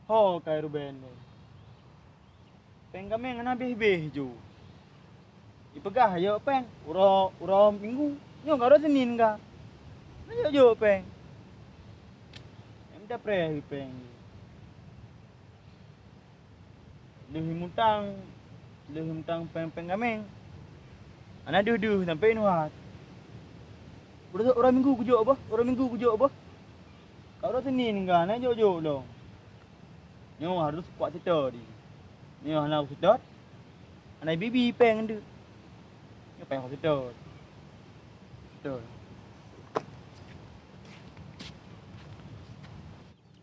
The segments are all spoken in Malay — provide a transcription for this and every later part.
Ho kai Ruben ni. Peng kami ngana beh-beh ju. Ipegah yo peng, uro minggu. Nyo karo Senin ka. Yo peng. Em dah pre peng. Lehim tang peng kami. Ana dudu sampai nuat. Uro minggu kujo apa? Uro minggu kujo apa? Karo Senin ka na jo lo. Nyo harus kuat sedot di. Nyo nak sedot. Ana bibi peng ndu. Nyo peng sedot. Sedot.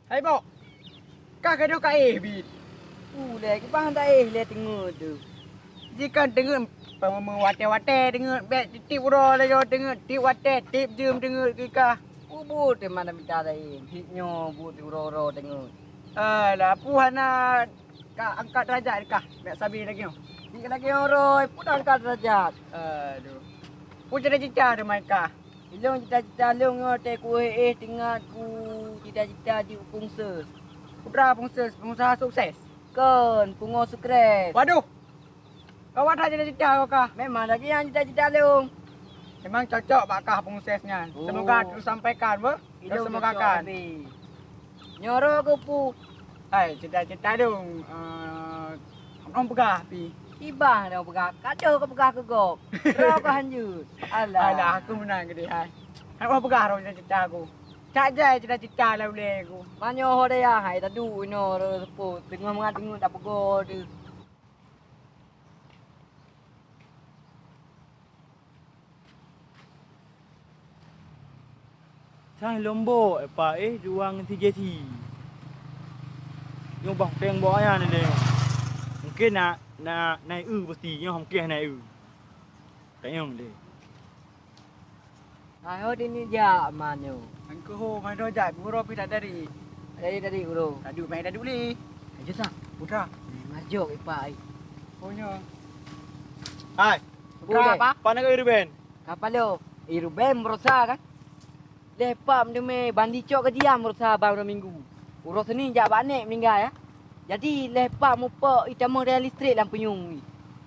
Hai bok. Kah kado ka bi. Le cái bang ta le tengok tu. Jika dengar wate-wate dengar bet tip uro le yo dengar tip wate tip jum dengar kika. Bu te mana minta ta hitnyo bu tu ro tengok. Lah puhana ka angkat derajat kah? Mek sabi lagi yo. Ni lagi ro pun angkat derajat. Aduh. Pu cita-cita de mai kah? Ilong cita-cita long te ku tinggal ku cita-cita di pungses. Putra pengusaha sukses. Kan pungo sukses. Waduh. Kau ada cita-cita kau kah? Memang lagi yang cita-cita long. Memang cocok bakah pengusaha. Semoga terus sampaikan ber. Semoga kan. Nyoro ke pu. Hai, cita-cita dong. Orang pegah pi. Tiba dah pegah. Kado ke pegah ke gop. Ro ke hanjut. Alah, aku menang gede hai. Hai orang pegah ro cita-cita aku. Tak jai cita-cita lah boleh aku. Manyo ho dia hai tadu no ro pu. Tengah mengat tak pego tu. Sang lombok apa ruang TJT. Nyo bang peng bo aya ni deh. Mungkin nak naik pasti nyo mungkin naik kayong deh. Hai ho ini ja manyo. Angku ho mai rojak guru pi tak dari. Dari guru. Tadu mai tadu li. Aja sa. Putra. Majok ipai. Punya. Hai. Putra apa? Pana ke Ruben? Kapal lo. Irubem merosa kan? Lepam dia me bandi cok ke diam merosa bang minggu. Urus ni jak banek meninggal ya. Jadi lepam mupa itama real listrik dalam penyung ni.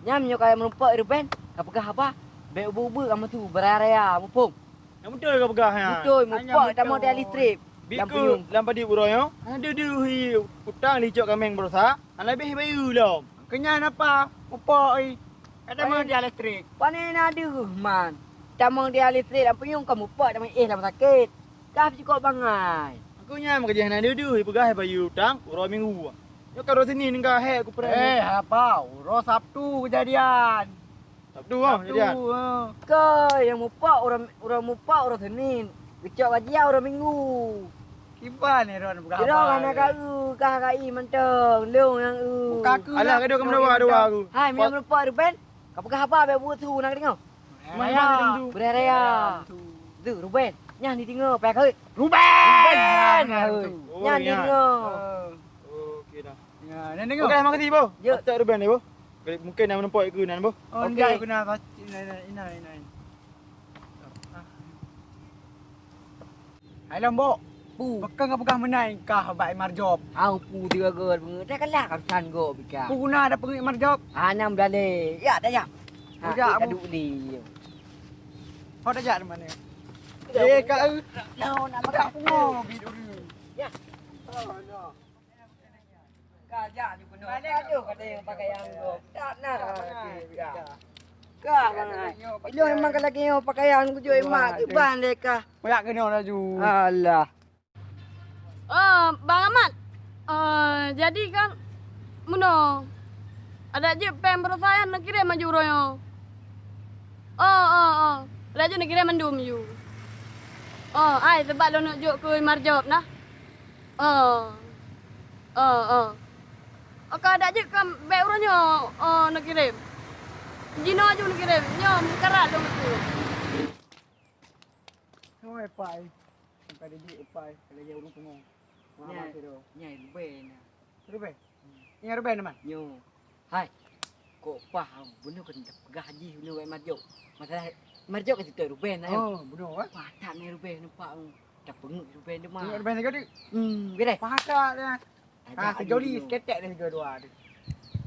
Nyam nyo kaya merupa Irubem. Kapagah apa? Be ubu-ubu kamu tu berarea mupung. Yang betul ke pegah ya? Betul mupa itama real listrik. Biku lampa di buro yo. Ada hi utang licok kameng berusaha. Ana lebih bayu lom. Kenyan apa? Upo ai. Ada mau dia listrik. Panen ada man. Itama real listrik dalam penyung kamu mupa dalam dalam sakit. Kah cukup bangai. Aku nya kerja na dudu hi pegah bayu utang uro minggu. Yo karo sini ningka he aku pernah. Apa? Uro Sabtu kejadian. Sabtu ah jadi. Ke yang mupa orang mupa orang Senin. Kecok gaji orang Minggu. Kiban ni ron berapa? Kira anak kau KKI mentang leung yang Kaku. Alah kado kamu dua aku. Hai, minum lupa Ruben. Kau pakai apa be buat tu nak tengok. Maya. Beraya. Tu Ruben. Nyah ni tengok pek heu. Ruben. Nyah ni tengok. Okey dah. Ya, nak tengok. Okey, terima kasih, Bo. Ya. Tak Ruben ni, Bo. Mungkin nak nampak ke nan, Bo. Oh, enggak guna pasti ini. Hai lombok. Pu. Pegang menai kah baik marjob. Au pu dia gol bunga. Tak kalah kau san go bika. Pu guna ada pengik marjob. Anam dale. Ya dah ya. Ujak Ha, mu. duk ni. Kau dah jak mana? Kau nak makan pungo bidu dulu. Ya. Oh, no. Kajak ni penuh. Aduh, kata yang pakai yang go. Tak nak. Ya. Kah kan. Ilo memang kalau kau pakai yang kujo emak tu ban deka. Banyak kena laju. Alah. Bang Ahmad. Jadi kan meno ada je pem berusaha nak kirim maju royo. Ada je nak kirim mendum you. Ai sebab lo nak juk ke marjob nah. Okey ada je kan be uronyo nak kirim. Jino aju nak kirim. Nyom kerat lo tu. Oi pai. Sampai dia pai, kalau dia urung pungo. Nyai nyai Ruben. Ruben. Ini Ruben teman. Nyo. Hai. Kok faham benar kan pegah haji lu marjob. Masalah marjob ke situ Ruben ayo. Oh, benar ah. Patak ni Ruben nampak. Tak penguk Ruben dia mah. Ruben juga di. Gede. Patak dia. sejoli seketek dia tiga dua tu.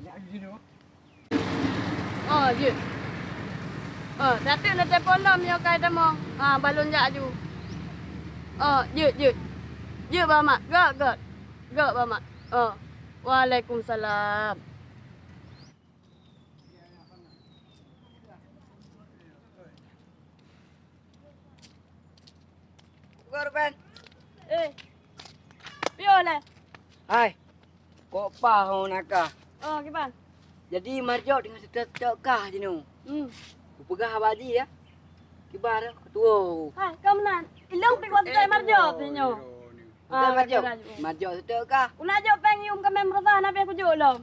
Nak di sini. Oh, je. Tapi nak telepon yo kai tamo. Balon jak ju. Je. Je ba mak. Gak. Gak ba mak. Waalaikumsalam. Gua Ruben. Pio le. Hai. Kok pahon nakah? Kipan. Jadi marjok dengan setek kah jenu. Ku pegah abadi ya. Kibar ketua. Hai, kau menan. Ilong pi kuat tay marjo pinyo. Marjok. Marjok setek kah? Una jo peng yum ka mem rasa na pe ku jo lom.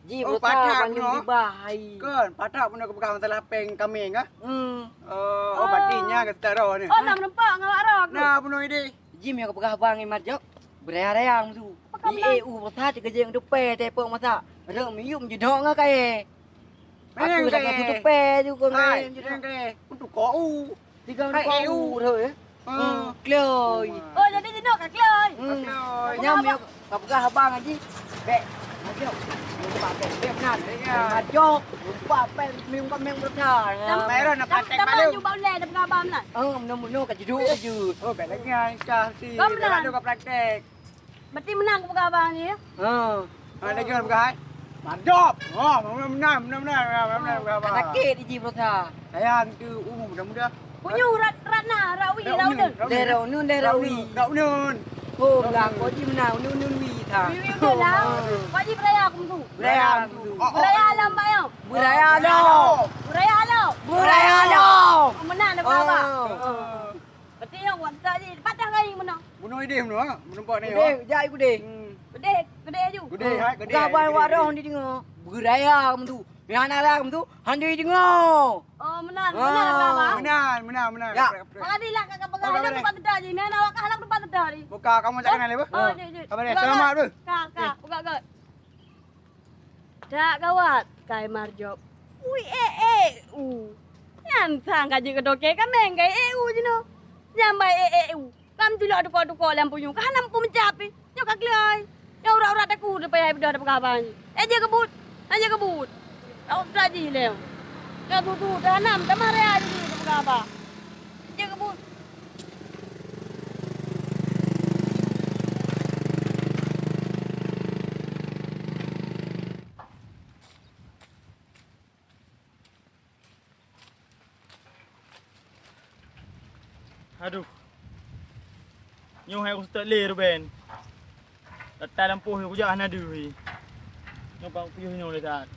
Ji Oh, bersa patah panjang no. di bahai. Kan, patak pun aku pegang masalah peng kambing ah. Hmm. Oh, batinya ke taro ni. Nam nampak ngawak rok. Nah, bunuh ide. Ji yang pegah bang ni marjok. Berayang tu. Di EU bersa kerja yang depe tepok masa. Ada mium je dok ngakai. Aku dah kata depe juga Hai, ngai. jangan ke. Untuk kau. Tiga Hai, kau thôi. Kloi. Oh, jadi jenok ka kloi. Nyam yo pegah bang aji. Bek. Marjok. Lupa bek. Bek nan. Marjok. Lupa bek mium kambing bersa. Merah nak praktek Tapi malu. ju bau le dah ngabam lah. Meno kat jeduk je. Oh, bek lagi kah si. Kau menang. Ada kau praktek. Berarti menang ke abang ni ya. Lagi orang pegang. Mantap. Oh, menang. Anak ke di bersa. Sayang tu muda-muda. Punyu ratna rawi rauden. Lerau wi. Raunun. Oh, lang ko ji menang nun wi tha. Wiwi tu lah. Wajib raya aku tu. Berayang tu. Raya alam bayo. Beraya lo. Raya alam. Beraya lo. Menang dah abang. Berarti yang wanita ni patah kali menang. Bunuh ide bunuh. Menumpak ni. Gede, jai gede. Gede ju. Gede, hai, gede. Gabai warong di dengar. Beraya tu. Yang anak tu handi dengar. Oh, menang abang. Menang. Ya. Pengadilan kakak pengadilan tempat tedah je. Mana awak kalah tempat tedah ni. Buka kamu tak kenal apa? Je. Apa dia? Selamat tu. Kak, buka kot. Tak gawat, kai marjok. Ui, Yang sang kaji kedoke kan menggai je no. Nyambai Kam tulak duko lampu yung. Kan lampu mencapi. Nyok kaklai. Ya ura-ura taku depan ai bedah depan abang. Aja kebut. Tak usah ji leu. Ya tu dah enam dah mari aja di depan abang. Aja kebut. Aduh. Nyu hai aku start le Ruben. Letak lampu aku jangan ada wi. Nyu bang piuh nyu letak.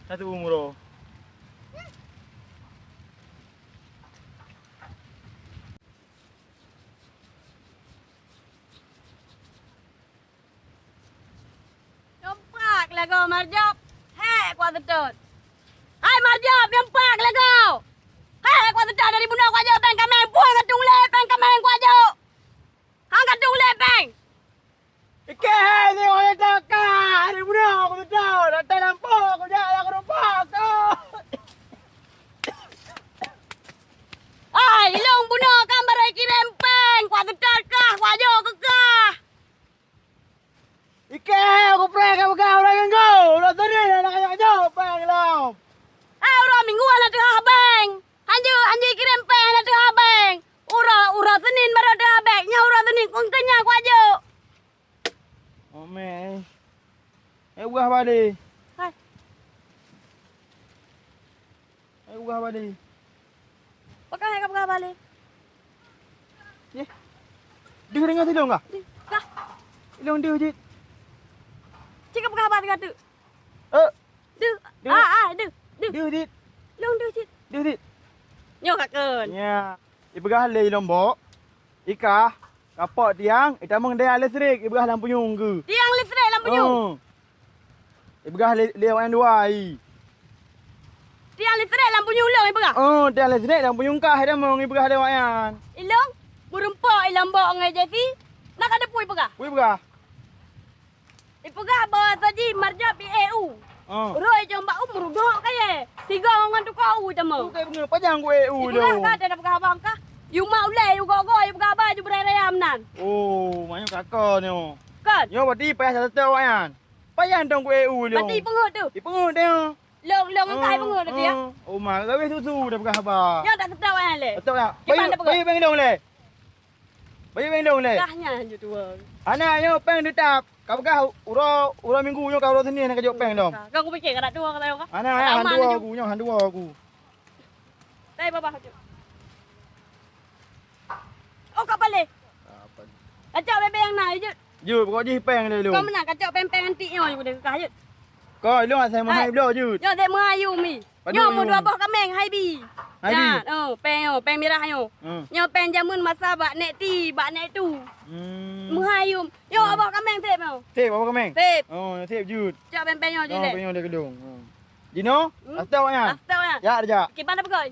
Satu umur. Nampak lah kau marjok. Hei kuat tetut. Hai marjok, nampak lah kau. Hei kuat tetut dari bunda ku aja peng kameng puang katung le peng kameng ku aja. Hang katung le peng. Ike, ni orang tak kah. Hari bunuh aku tahu. Letak lampu aku jangan aku rumpak kau. Ai, long bunuh gambar ai kirim peng. Kuat tetut kah, ku aja ke kah. Ike, aku prank kamu kau orang kau. Udah tadi nak kaya jauh pang lam. Ura minggu ala tengah beng. Anju kirim peng ala tengah beng. Ura Senin baru tengah beng. Nya ura Senin kengkenya ku aja. Oh meh. Buah balik. Hai. Buah balik. Pakai ka pakai balik. Dia dengar silong kah? Kah. Silong dia je. Cik pakai balik ka tu. Du. Du. Du. Dia je. Long du cik. Dia je. Nyo ka keun. Ya. Ibegah le lombok. Ika. Kapak tiang. Tamang dia listrik. Ibegah lampu nyung ke. Tiang listrik lampu nyu. Ibegah le orang dua ai. Tiang listrik lampu nyu long ibu ka. Tiang listrik lampu nyung kah dia mong ibegah dia wayan. Ilong burumpo ilambok ngai jadi. Nak ada pui ibu ka. Ibegah. Ibu ka bawa saji marja pi EU. Roi jom ba umur do kaye. Tiga orang tu kau tamo. Bukan bunga panjang ku EU Ibu tu. ka ada pakai abang ka. อยู่เมาเลยอยู่ก็อยู่กับบ้านอยู่ไรไรยามนั่น Oh, banyak kakak ni. Ka kan. Yo berarti payah satu tahu kan. Payah dong ku EU lu. Berarti pengut tu. Di pengut dia. Long angkai pengut tu ya. Oh mak, kau susu dah pegang apa? Yang tak tahu kan le. Betul tak? Gimana pegang? Bayi bang dong le. Bayi bang dong le. Kahnya je tu. Anak yo peng ditap. Kau pegang ura minggu yo kau ura sini nak kejok peng dong. Kau aku fikir kau tua kau tahu kan. Anak handu aku. Tay baba tu. Oh kau balik. Apa? Kacau bebek yang naik je. Je pokok je peng le lu. Kau menang kacau pempeng antiknya je pada kah je. Kau lu saya mau hai belo je. Yo dek merayu mi. Yo mu dua buah kameng hai bi. Hai bi? Peng merah yo. Yo peng jamun masa bak nek ti, bak nek tu. Merayu. Yo buah kameng tep yo. Tip apa kau meng? Tep. Oh, tip je. Cak pempeng yo je Oh, le. penyo dia gedung. Dino, astau nya. Astau ya. Ya, ada. Okey, mana pergi?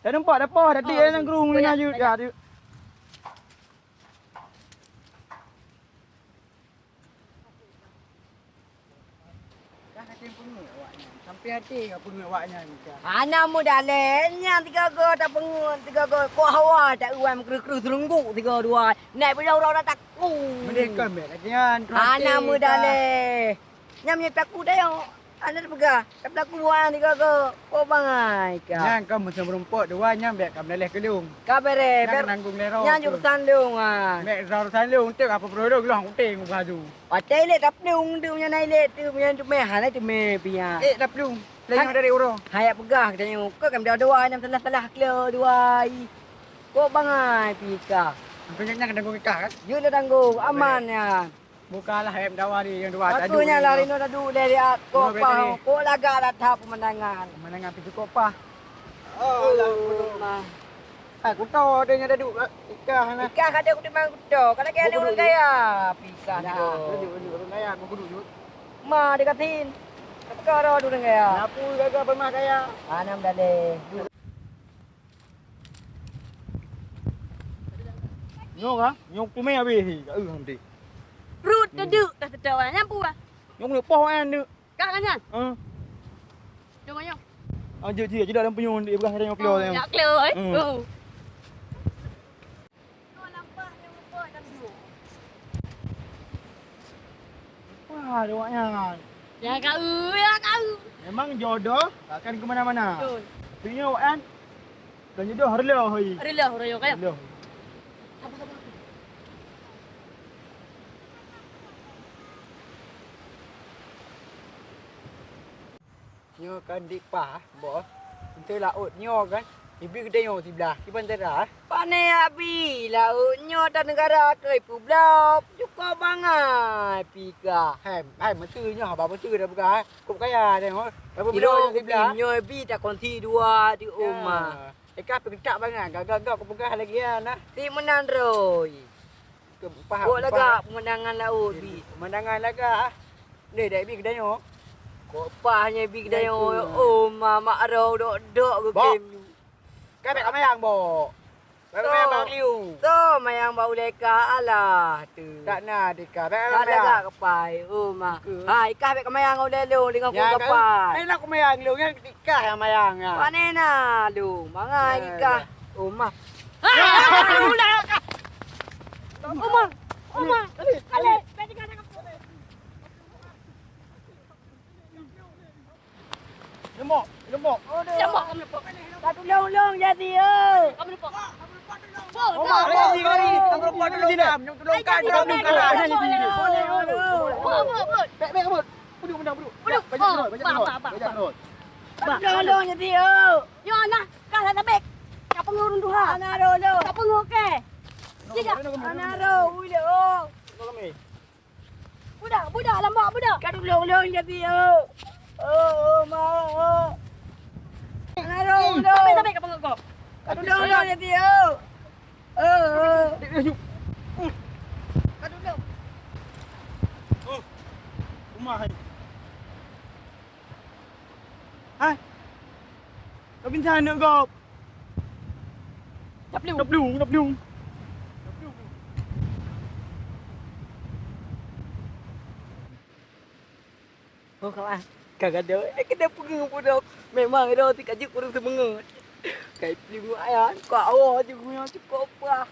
Dah nampak dah pah tadi yang gerung ni je. Ya, dia. Dah kata pengut awaknya. Sampai hati kau pengut awaknya ni. Anak muda lenyang 3 go tak pengun 3 go kok hawa tak uam kru serunggu 3 2 naik bila orang dah takut. Mereka mek kajian. Anak muda le. Nyam nyep aku dah yo. Anak pegah. Tak berlaku buang 3 go. Kok bangai ka. Yang kau mesti merumput dua nyam mek kau meleleh kedung. Kabere Ber ber. nanggung lero. Nyang juk sandung ah. Mek rau salung tek apa perlu gelang uting baju. Patai le tak pelung tu punya naik le tu punya tu meh hal tu meh pia. Dah pelung. Lengah dari urang. Hayat pegah katanya kau kan dah dua nyam salah kelo dua. Kok bangai pika. Kau nyanyi kena gong ikah kan? Yo le tanggung aman ya. Bukalah hem dawari yang dua tak ada. Aku nya lari no dadu dari aku Oh, pau. Kok laga dah tahap pemandangan. Mana ngapi cukup apa? Oh, mah. Aku tahu dia yang duduk ikah na. Ikan kada aku dimang kudo. Kada ke ada orang kaya. Pika Ya, tu. duduk kaya aku duduk. Ma dekatin. Karo orang kaya. Aku gagal pemah kaya. Anam dale. Nyok ah, nyok tu meh habis ni. Nanti. Perut deduk dah tahu kan. Nyampu ah. Nyok ni pah kan dia. Kah kan kan? Jom ayo. Je dalam penyun dia bekas ada nyok keluar Ya yang. keluar eh. Hmm. Oh. Wah, dia awaknya. Ya kau. Memang jodoh takkan ke mana-mana. Betul. Tapi ni awak kan. Dan jodoh harlah hai. Relah royo kaya. Harlah. Nyo kan dik pa, bos. Untuk laut nyo kan. Ibu gede nyo sebelah. Di bandara. Pane abi lautnya dan negara ke Pulau cukup bangai pika. Hai metu nyo apa metu dah buka. Kop kaya tengok. Apa Kilo benda sebelah. binyo bi tak konti dua di rumah. Eka pekecak bangan. Gagak kau pegang lagi ya nah. Ti menan roy. Kok laga pemandangan laut bi. Pemandangan laga. Ni dah ibu gede nyo. Kok pahnya bi kedai oh mama ro dok ke Bok. game. Kan mek amayang bo. Mek bang liu. So mayang bau leka alah tu. Tak nak dika. Mek Tak amayang. laga kepai oh ma. Ha ikah bek mayang au lelo dengan ku Ya kan. kepai. Ni nak amayang liu kan dika amayang ah. Panena lu mangai ikah. Oh ma. Oma. Ale, pedi kan aku. Lemok. Jambok kamu lepak. Satu long jadi oi. Kamu lepak. Oma, lagi kali. Tangkap buat dulu jam. Nyok tolong kan jam ni kalah. Bek kabut. Buduk. Bajak terus. Long jadi oi. Yo anak, kah dah bek. Kau pengurun tuha. Ana ro. Kau pengurun ke? Ana ro ui lo. Budak lambak budak. Kadu long jadi oi. Oh ma. Ana ro. Sampai kau pengurun kau. Kadu long jadi oi. Oh. Kadu long. Rumah hai. Hai. Kau pintar nak kau. Đập luôn. Oh kawan, kagak ada. Kita pengen pun memang ada tiga jik kurang semangat. Kayak pelinggu ayah, kau awak je punya cukup apa.